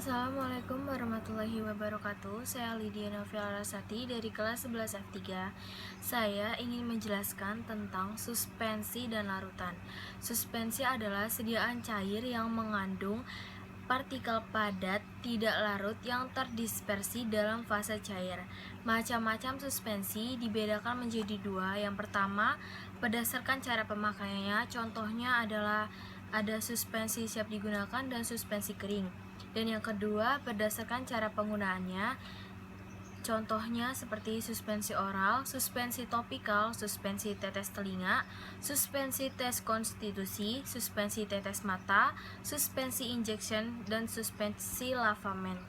Assalamualaikum warahmatullahi wabarakatuh. Saya Lydia Novia Larasati dari kelas 11 F3. Saya ingin menjelaskan tentang suspensi dan larutan. Suspensi adalah sediaan cair yang mengandung partikel padat tidak larut yang terdispersi dalam fase cair. Macam-macam suspensi dibedakan menjadi dua. Yang pertama, berdasarkan cara pemakaiannya, contohnya adalah ada suspensi siap digunakan dan suspensi kering. Dan yang kedua, berdasarkan cara penggunaannya, contohnya seperti suspensi oral, suspensi topikal, suspensi tetes telinga, suspensi tes konstitusi, suspensi tetes mata, suspensi injection, dan suspensi lavamen.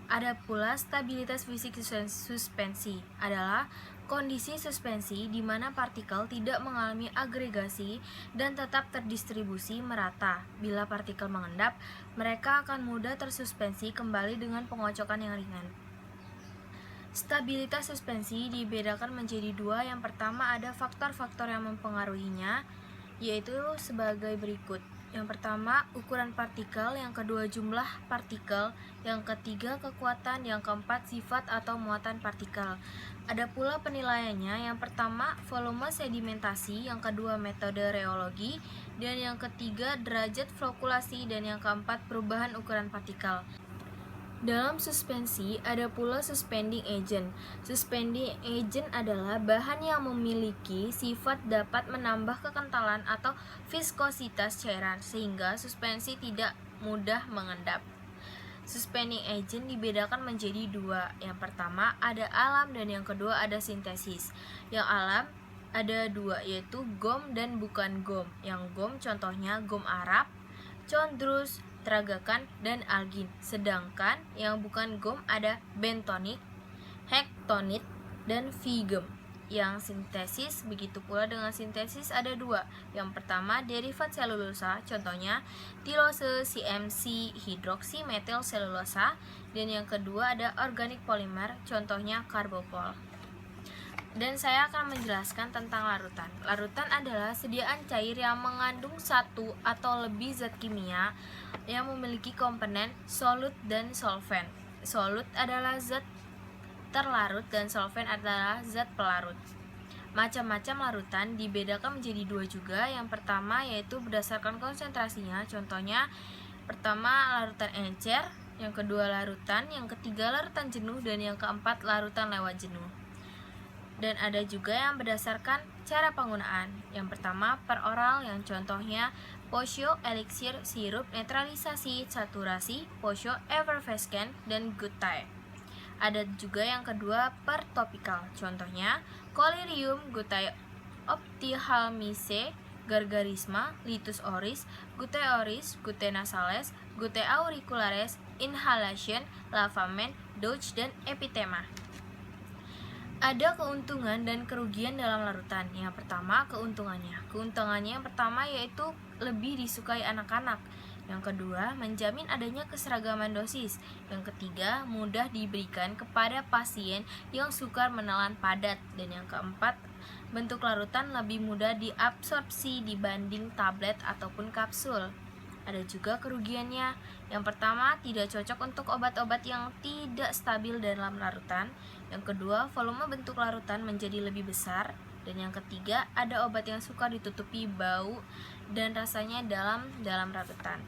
Ada pula stabilitas fisik suspensi adalah kondisi suspensi di mana partikel tidak mengalami agregasi dan tetap terdistribusi merata. Bila partikel mengendap, mereka akan mudah tersuspensi kembali dengan pengocokan yang ringan. Stabilitas suspensi dibedakan menjadi dua. Yang pertama ada faktor-faktor yang mempengaruhinya, yaitu sebagai berikut. Yang pertama, ukuran partikel, yang kedua jumlah partikel, yang ketiga kekuatan, yang keempat sifat atau muatan partikel. Ada pula penilaiannya, yang pertama volume sedimentasi, yang kedua metode reologi, dan yang ketiga derajat flokulasi, dan yang keempat perubahan ukuran partikel. Dalam suspensi, ada pula suspending agent. Suspending agent adalah bahan yang memiliki sifat dapat menambah kekentalan atau viskositas cairan, sehingga suspensi tidak mudah mengendap. Suspending agent dibedakan menjadi dua. Yang pertama ada alam dan yang kedua ada sintesis. Yang alam ada dua, yaitu gom dan bukan gom. Yang gom contohnya gom Arab, chondrus, tragakan, dan algin. Sedangkan yang bukan gom ada bentonit, hektonit, dan vigum. Yang sintesis begitu pula dengan sintesis ada dua. Yang pertama derivat selulosa, contohnya tilose, CMC, hidroksi metil selulosa, dan yang kedua ada organik polimer, contohnya karbopol. Dan saya akan menjelaskan tentang larutan. Larutan adalah sediaan cair yang mengandung satu atau lebih zat kimia yang memiliki komponen solut dan solvent. Solut adalah zat terlarut dan solvent adalah zat pelarut. Macam-macam larutan dibedakan menjadi dua juga. Yang pertama yaitu berdasarkan konsentrasinya, contohnya pertama larutan encer, yang kedua larutan, yang ketiga larutan jenuh, dan yang keempat larutan lewat jenuh. Dan ada juga yang berdasarkan cara penggunaan. Yang pertama peroral, yang contohnya posio, eliksir, sirup, netralisasi, saturasi, posio, effervescent, dan good time. Ada juga yang kedua per topikal, contohnya collyrium, gutae ophthalmicae, gargarisma, litus oris, gutae oris, gutae nasales, gutae auricularis, inhalation, lavamen, douche, dan epitema. Ada keuntungan dan kerugian dalam larutan. Yang pertama keuntungannya. Keuntungannya yang pertama yaitu lebih disukai anak-anak. Yang kedua menjamin adanya keseragaman dosis. Yang ketiga mudah diberikan kepada pasien yang sukar menelan padat. Dan yang keempat bentuk larutan lebih mudah diabsorpsi dibanding tablet ataupun kapsul. Ada juga kerugiannya. Yang pertama, tidak cocok untuk obat-obat yang tidak stabil dalam larutan. Yang kedua, volume bentuk larutan menjadi lebih besar. Dan yang ketiga, ada obat yang suka ditutupi bau dan rasanya dalam larutan.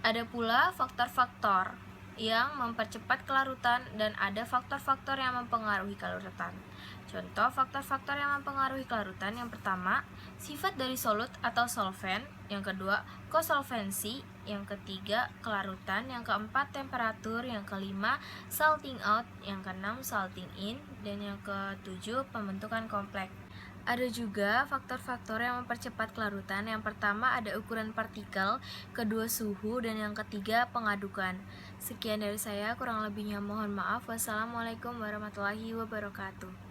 Ada pula faktor-faktor yang mempercepat kelarutan dan ada faktor-faktor yang mempengaruhi kelarutan. Contoh faktor-faktor yang mempengaruhi kelarutan, yang pertama sifat dari solut atau solvent, yang kedua kosolvensi, yang ketiga kelarutan, yang keempat temperatur, yang kelima salting out, yang keenam salting in, dan yang ketujuh pembentukan kompleks. Ada juga faktor-faktor yang mempercepat kelarutan. Yang pertama ada ukuran partikel, kedua suhu, dan yang ketiga pengadukan. Sekian dari saya, kurang lebihnya mohon maaf. Wassalamualaikum warahmatullahi wabarakatuh.